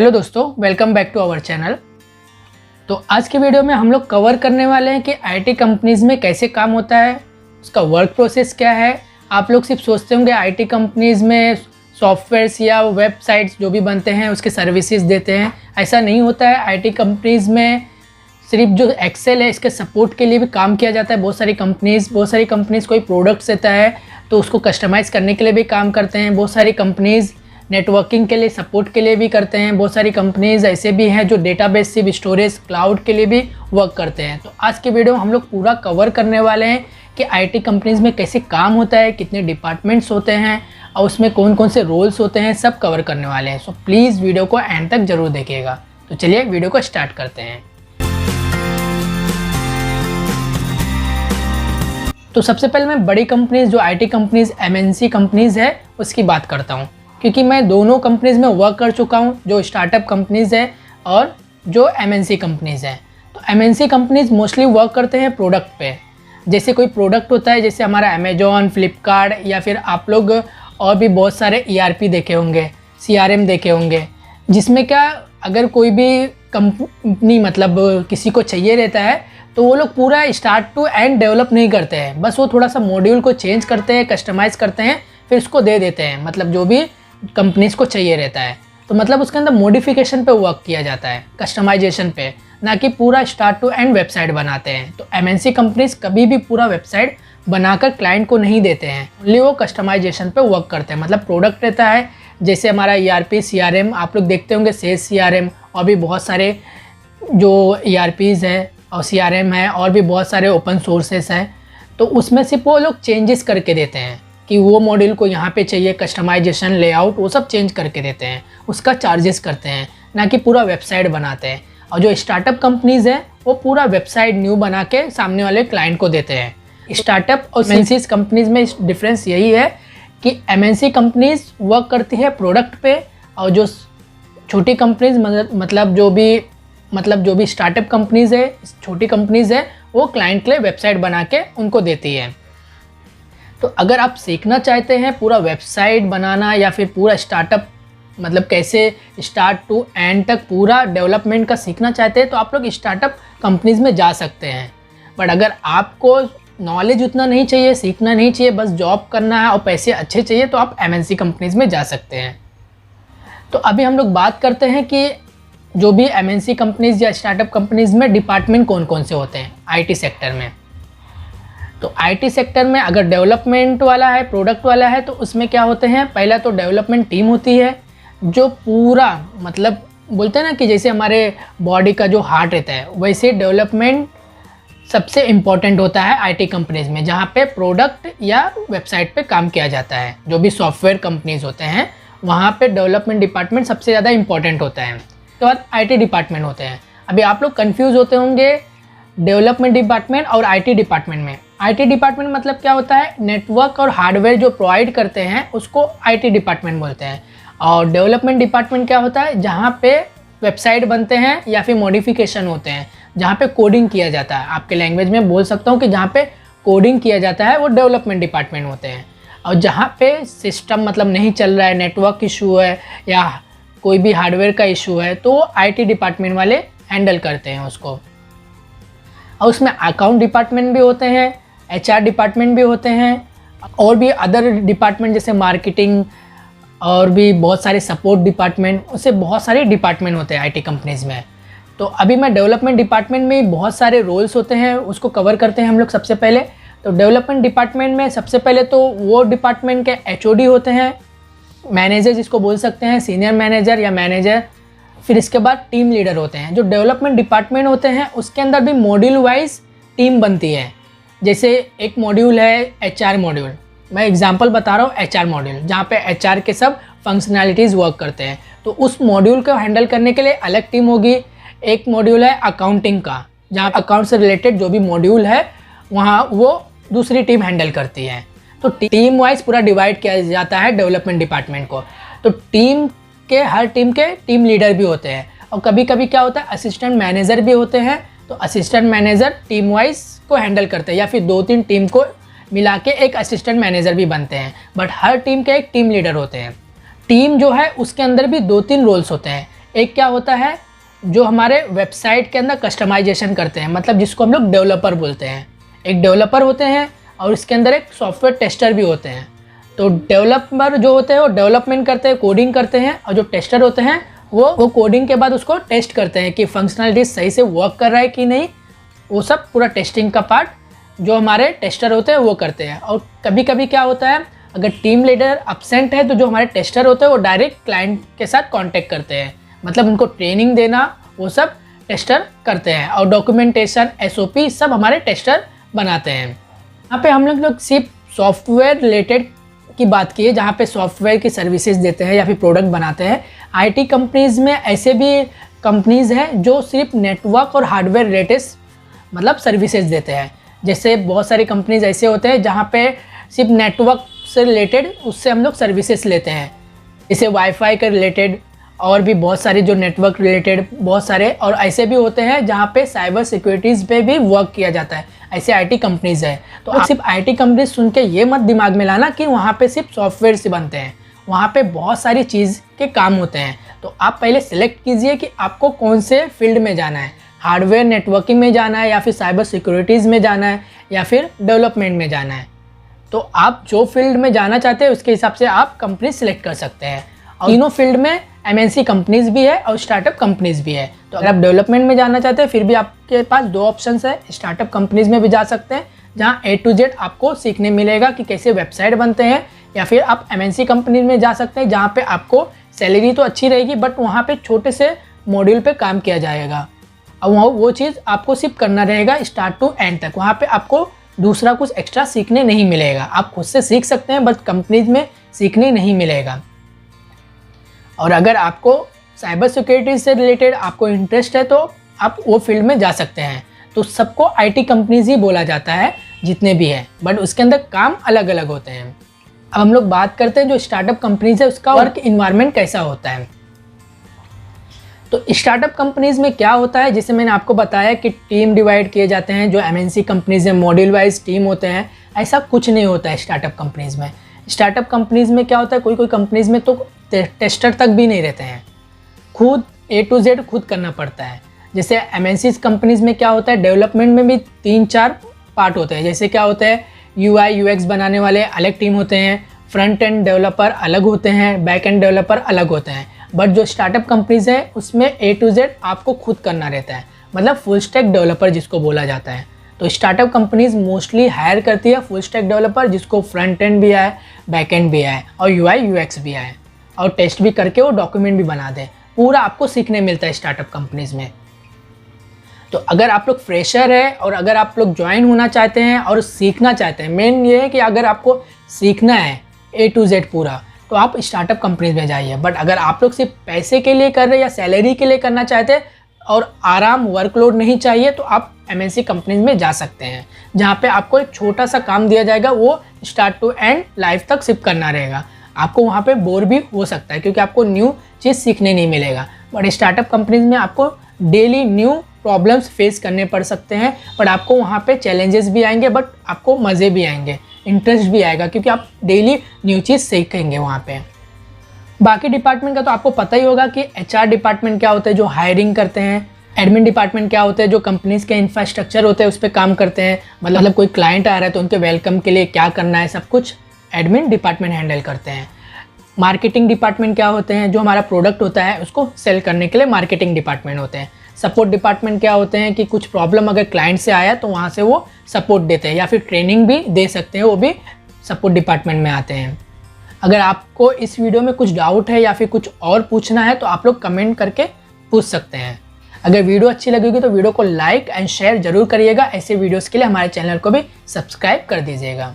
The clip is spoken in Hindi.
हेलो दोस्तों, welcome back to our channel. तो आज के वीडियो में हम लोग कवर करने वाले हैं कि आईटी कंपनीज़ में कैसे काम होता है, उसका वर्क प्रोसेस क्या है। आप लोग सिर्फ सोचते होंगे आईटी कंपनीज़ में सॉफ्टवेयर्स या वेबसाइट्स जो भी बनते हैं उसके सर्विसेज देते हैं। ऐसा नहीं होता है। आईटी कंपनीज़ में सिर्फ जो एक्सेल है इसके सपोर्ट के लिए भी काम किया जाता है। बहुत सारी कंपनीज़ कोई प्रोडक्ट्स देता है तो उसको कस्टमाइज़ करने के लिए भी काम करते हैं। बहुत सारी कंपनीज़ नेटवर्किंग के लिए सपोर्ट के लिए भी करते हैं। बहुत सारी कंपनीज़ ऐसे भी हैं जो डेटाबेस सिर्फ स्टोरेज क्लाउड के लिए भी वर्क करते हैं। तो आज के वीडियो में हम लोग पूरा कवर करने वाले हैं कि आईटी कंपनीज़ में कैसे काम होता है, कितने डिपार्टमेंट्स होते हैं और उसमें कौन कौन से रोल्स होते हैं, सब कवर करने वाले हैं। सो प्लीज़ वीडियो को एंड तक ज़रूर देखिएगा। तो चलिए वीडियो को स्टार्ट करते हैं। तो सबसे पहले मैं बड़ी कंपनीज़ जो आईटी कंपनीज़ एमएनसी कंपनीज़ है उसकी बात करता हूँ, क्योंकि मैं दोनों कंपनीज़ में वर्क कर चुका हूँ, जो स्टार्टअप कंपनीज़ है और जो एमएनसी कंपनीज़ हैं। तो एमएनसी कंपनीज़ मोस्टली वर्क करते हैं प्रोडक्ट पे। जैसे कोई प्रोडक्ट होता है, जैसे हमारा अमेजॉन, फ्लिपकार्ट या फिर आप लोग और भी बहुत सारे ईआरपी देखे होंगे, सीआरएम देखे होंगे, जिसमें क्या अगर कोई भी कंपनी मतलब किसी को चाहिए रहता है तो वो लोग पूरा स्टार्ट टू एंड डेवलप नहीं करते हैं। बस वो थोड़ा सा मॉड्यूल को चेंज करते हैं, कस्टमाइज़ करते हैं, फिर उसको दे देते हैं, मतलब जो भी कंपनीज़ को चाहिए रहता है। तो मतलब उसके अंदर मॉडिफिकेशन पे वर्क किया जाता है, कस्टमाइजेशन पे, ना कि पूरा स्टार्ट टू एंड वेबसाइट बनाते हैं। तो एमएनसी कंपनीज़ कभी भी पूरा वेबसाइट बनाकर क्लाइंट को नहीं देते हैं, ओनली वो कस्टमाइजेशन पे वर्क करते हैं। मतलब प्रोडक्ट रहता है, जैसे हमारा ईआरपी, सीआरएम आप लोग देखते होंगे, सेल्स सीआरएम और भी बहुत सारे जो ईआरपीज़ है और सीआरएम है और भी बहुत सारे ओपन सोर्सेस हैं। तो उसमें सिर्फ वो लोग चेंजेस करके देते हैं कि वो मॉड्यूल को यहाँ पे चाहिए, कस्टमाइजेशन, लेआउट, वो सब चेंज करके देते हैं, उसका चार्जेस करते हैं, ना कि पूरा वेबसाइट बनाते हैं। और जो स्टार्टअप कंपनीज़ हैं वो पूरा वेबसाइट न्यू बना के सामने वाले क्लाइंट को देते हैं। स्टार्टअप और एमएनसी कंपनीज़ में डिफरेंस यही है कि एमएनसी कंपनीज़ वर्क करती है प्रोडक्ट पे, और जो छोटी कंपनीज़ मतलब जो भी स्टार्टअप कंपनीज़ है, छोटी कंपनीज़ है, वो क्लाइंट के लिए वेबसाइट बना के उनको देती है। तो अगर आप सीखना चाहते हैं पूरा वेबसाइट बनाना या फिर पूरा स्टार्टअप मतलब कैसे स्टार्ट टू एंड तक पूरा डेवलपमेंट का सीखना चाहते हैं तो आप लोग स्टार्टअप कंपनीज़ में जा सकते हैं। बट अगर आपको नॉलेज उतना नहीं चाहिए, सीखना नहीं चाहिए, बस जॉब करना है और पैसे अच्छे चाहिए, तो आप एमएनसी कंपनीज़ में जा सकते हैं। तो अभी हम लोग बात करते हैं कि जो भी एमएनसी कंपनीज़ या स्टार्टअप कंपनीज़ में डिपार्टमेंट कौन कौन से होते हैं आईटी सेक्टर में। तो आईटी सेक्टर में अगर डेवलपमेंट वाला है, प्रोडक्ट वाला है, तो उसमें क्या होते हैं, पहला तो डेवलपमेंट टीम होती है जो पूरा मतलब बोलते हैं ना कि जैसे हमारे बॉडी का जो हार्ट रहता है, वैसे डेवलपमेंट सबसे इम्पॉर्टेंट होता है आईटी कंपनीज़ में, जहाँ पे प्रोडक्ट या वेबसाइट पे काम किया जाता है। जो भी सॉफ्टवेयर कंपनीज़ होते हैं वहाँ पे डेवलपमेंट डिपार्टमेंट सबसे ज़्यादा इंपॉर्टेंट होता है। उसके बाद आईटी डिपार्टमेंट होते हैं। अभी आप लोग कन्फ्यूज़ होते होंगे डेवलपमेंट डिपार्टमेंट और आईटी डिपार्टमेंट में। आईटी डिपार्टमेंट मतलब क्या होता है, नेटवर्क और हार्डवेयर जो प्रोवाइड करते हैं उसको आईटी डिपार्टमेंट बोलते हैं। और डेवलपमेंट डिपार्टमेंट क्या होता है, जहाँ पे वेबसाइट बनते हैं या फिर मॉडिफिकेशन होते हैं, जहाँ पे कोडिंग किया जाता है। आपके लैंग्वेज में बोल सकता हूँ कि जहाँ पे कोडिंग किया जाता है वो डेवलपमेंट डिपार्टमेंट होते हैं। और जहाँ पे सिस्टम मतलब नहीं चल रहा है, नेटवर्क इशू है या कोई भी हार्डवेयर का इशू है, तो आईटी डिपार्टमेंट वाले हैंडल करते हैं उसको। और उसमें अकाउंट डिपार्टमेंट भी होते हैं, एचआर डिपार्टमेंट भी होते हैं, और भी अदर डिपार्टमेंट जैसे मार्केटिंग और भी बहुत सारे सपोर्ट डिपार्टमेंट, उससे बहुत सारे डिपार्टमेंट होते हैं आईटी कंपनीज़ में। तो अभी मैं डेवलपमेंट डिपार्टमेंट में बहुत सारे रोल्स होते हैं, उसको कवर करते हैं हम लोग सबसे पहले। तो डेवलपमेंट डिपार्टमेंट में सबसे पहले तो वो डिपार्टमेंट के एचओडी होते हैं, मैनेजर जिसको बोल सकते हैं, सीनियर मैनेजर या मैनेजर। फिर इसके बाद टीम लीडर होते हैं। जो डेवलपमेंट डिपार्टमेंट होते हैं उसके अंदर भी मॉड्यूल वाइज टीम बनती है। जैसे एक मॉड्यूल है एचआर मॉड्यूल, मैं एग्जांपल बता रहा हूँ, एचआर मॉड्यूल जहाँ पे एचआर के सब फंक्शनैलिटीज़ वर्क करते हैं, तो उस मॉड्यूल को हैंडल करने के लिए अलग टीम होगी। एक मॉड्यूल है अकाउंटिंग का, जहाँ अकाउंट से रिलेटेड जो भी मॉड्यूल है वहाँ वो दूसरी टीम हैंडल करती है। तो टीम वाइज पूरा डिवाइड किया जाता है डेवलपमेंट डिपार्टमेंट को। तो हर टीम के टीम लीडर भी होते हैं, और कभी कभी क्या होता है असिस्टेंट मैनेजर भी होते हैं। तो असिस्टेंट मैनेजर टीम वाइज को हैंडल करते हैं, या फिर 2-3 टीम को मिला के एक असिस्टेंट मैनेजर भी बनते हैं। बट हर टीम के एक टीम लीडर होते हैं। टीम जो है उसके अंदर भी 2-3 रोल्स होते हैं। एक क्या होता है जो हमारे वेबसाइट के अंदर कस्टमाइजेशन करते हैं, मतलब जिसको हम लोग डेवलपर बोलते हैं। एक डेवलपर होते हैं और इसके अंदर एक सॉफ्टवेयर टेस्टर भी होते हैं। तो डेवलपर जो होते हैं वो डेवलपमेंट करते हैं, कोडिंग करते हैं, और जो टेस्टर होते हैं वो कोडिंग के बाद उसको टेस्ट करते हैं कि फंक्शनलिटी सही से वर्क कर रहा है कि नहीं। वो सब पूरा टेस्टिंग का पार्ट जो हमारे टेस्टर होते हैं वो करते हैं। और कभी कभी क्या होता है, अगर टीम लीडर अपसेंट है तो जो हमारे टेस्टर होते हैं वो डायरेक्ट क्लाइंट के साथ कांटेक्ट करते हैं, मतलब उनको ट्रेनिंग देना वो सब टेस्टर करते हैं। और डॉक्यूमेंटेशन, SOP सब हमारे टेस्टर बनाते हैं। यहाँ पे हम लोग सिर्फ सॉफ्टवेयर रिलेटेड की बात की है, जहाँ पे सॉफ्टवेयर की सर्विसेज देते हैं या फिर प्रोडक्ट बनाते हैं। IT कंपनीज़ में ऐसे भी कंपनीज़ हैं जो सिर्फ नेटवर्क और हार्डवेयर रिलेटेड मतलब सर्विसेज देते हैं। जैसे बहुत सारी कंपनीज ऐसे होते हैं जहाँ पे सिर्फ नेटवर्क से रिलेटेड उससे हम लोग सर्विसेज लेते हैं, जैसे वाईफाई के रिलेटेड, और भी बहुत सारे जो नेटवर्क रिलेटेड बहुत सारे। और ऐसे भी होते हैं जहाँ पे साइबर सिक्योरिटीज़ पे भी वर्क किया जाता है, ऐसे IT कंपनीज़ है। तो आप सिर्फ IT कंपनीज सुन के ये मत दिमाग में लाना कि वहाँ पे सिर्फ सॉफ्टवेयर से बनते हैं, वहाँ पे बहुत सारी चीज़ के काम होते हैं। तो आप पहले सिलेक्ट कीजिए कि आपको कौन से फील्ड में जाना है, हार्डवेयर नेटवर्किंग में जाना है, या फिर साइबर सिक्योरिटीज़ में जाना है, या फिर डेवलपमेंट में जाना है। तो आप जो फील्ड में जाना चाहते हैं उसके हिसाब से आप कंपनी सिलेक्ट कर सकते हैं। और तीनों फील्ड में MNC कंपनीज भी है और स्टार्टअप कंपनीज भी है। तो अगर आप डेवलपमेंट में जाना चाहते हैं फिर भी आपके पास 2 ऑप्शंस है, स्टार्टअप कंपनीज में भी जा सकते हैं जहाँ A to Z आपको सीखने मिलेगा कि कैसे वेबसाइट बनते हैं, या फिर आप MNC कंपनीज में जा सकते हैं जहाँ पे आपको सैलरी तो अच्छी रहेगी बट वहाँ पे छोटे से मॉड्यूल पे काम किया जाएगा। और वो चीज़ आपको सिर्फ करना रहेगा स्टार्ट टू एंड तक, वहाँ पे आपको दूसरा कुछ एक्स्ट्रा सीखने नहीं मिलेगा। आप खुद से सीख सकते हैं बट कंपनीज में सीखने नहीं मिलेगा। और अगर आपको साइबर सिक्योरिटी से रिलेटेड आपको इंटरेस्ट है तो आप वो फील्ड में जा सकते हैं। तो सबको IT कंपनीज ही बोला जाता है जितने भी हैं, बट उसके अंदर काम अलग अलग होते हैं। अब हम लोग बात करते हैं जो स्टार्टअप कंपनीज है उसका वर्क इन्वायरमेंट कैसा होता है। तो स्टार्टअप कंपनीज में क्या होता है, जैसे मैंने आपको बताया कि टीम डिवाइड किए जाते हैं, जो MNC कंपनीज हैं मॉड्यूल वाइज टीम होते हैं, ऐसा कुछ नहीं होता है स्टार्टअप कंपनीज में। स्टार्टअप कंपनीज में क्या होता है, कोई कंपनीज में तो टेस्टर तक भी नहीं रहते हैं, खुद A to Z खुद करना पड़ता है। जैसे MNC कंपनीज में क्या होता है, डेवलपमेंट में भी 3-4 पार्ट होते हैं। जैसे क्या होता है, UI UX बनाने वाले अलग टीम होते हैं, फ्रंट एंड डेवलपर अलग होते हैं, बैक एंड डेवलपर अलग होते हैं। बट जो स्टार्टअप कंपनीज है उसमें A to Z आपको खुद करना रहता है, मतलब फुल स्टैक डेवलपर जिसको बोला जाता है। तो स्टार्टअप कंपनीज मोस्टली हायर करती है फुल स्टैक डेवलपर जिसको फ्रंट एंड भी आए, बैक एंड भी आए और UI UX भी आए, और टेस्ट भी करके वो डॉक्यूमेंट भी बना दे। पूरा आपको सीखने मिलता है स्टार्टअप कंपनीज में। तो अगर आप लोग फ्रेशर है और अगर आप लोग ज्वाइन होना चाहते हैं और सीखना चाहते हैं, मेन ये है कि अगर आपको सीखना है A to Z पूरा, तो आप स्टार्टअप कंपनीज में जाइए। बट अगर आप लोग सिर्फ पैसे के लिए कर रहे हैं या सैलरी के लिए करना चाहते हैं और आराम वर्कलोड नहीं चाहिए, तो आप MNC कंपनीज में जा सकते हैं जहाँ पे आपको एक छोटा सा काम दिया जाएगा, वो स्टार्ट टू एंड लाइफ तक सिर्फ करना रहेगा। आपको वहाँ पे बोर भी हो सकता है क्योंकि आपको न्यू चीज़ सीखने नहीं मिलेगा। बट स्टार्टअप कंपनीज में आपको डेली न्यू प्रॉब्लम्स फेस करने पड़ सकते हैं, बट आपको वहाँ पे चैलेंजेस भी आएंगे, बट आपको मज़े भी आएंगे, इंटरेस्ट भी आएगा क्योंकि आप डेली न्यू चीज़ सीखेंगे वहाँ पे। बाकी डिपार्टमेंट का तो आपको पता ही होगा कि HR डिपार्टमेंट क्या होता है जो हायरिंग करते हैं, एडमिन डिपार्टमेंट क्या होता है जो कंपनीज के इंफ्रास्ट्रक्चर होते हैं उस पर काम करते हैं, मतलब कोई क्लाइंट आ रहा है तो उनके वेलकम के लिए क्या करना है सब कुछ एडमिन डिपार्टमेंट हैंडल करते हैं। मार्केटिंग डिपार्टमेंट क्या होते हैं, जो हमारा प्रोडक्ट होता है उसको सेल करने के लिए मार्केटिंग डिपार्टमेंट होते हैं। सपोर्ट डिपार्टमेंट क्या होते हैं कि कुछ प्रॉब्लम अगर क्लाइंट से आया तो वहाँ से वो सपोर्ट देते हैं या फिर ट्रेनिंग भी दे सकते हैं, वो भी सपोर्ट डिपार्टमेंट में आते हैं। अगर आपको इस वीडियो में कुछ डाउट है या फिर कुछ और पूछना है तो आप लोग कमेंट करके पूछ सकते हैं। अगर वीडियो अच्छी लगेगी तो वीडियो को लाइक एंड शेयर जरूर करिएगा। ऐसे वीडियोस के लिए हमारे चैनल को भी सब्सक्राइब कर दीजिएगा।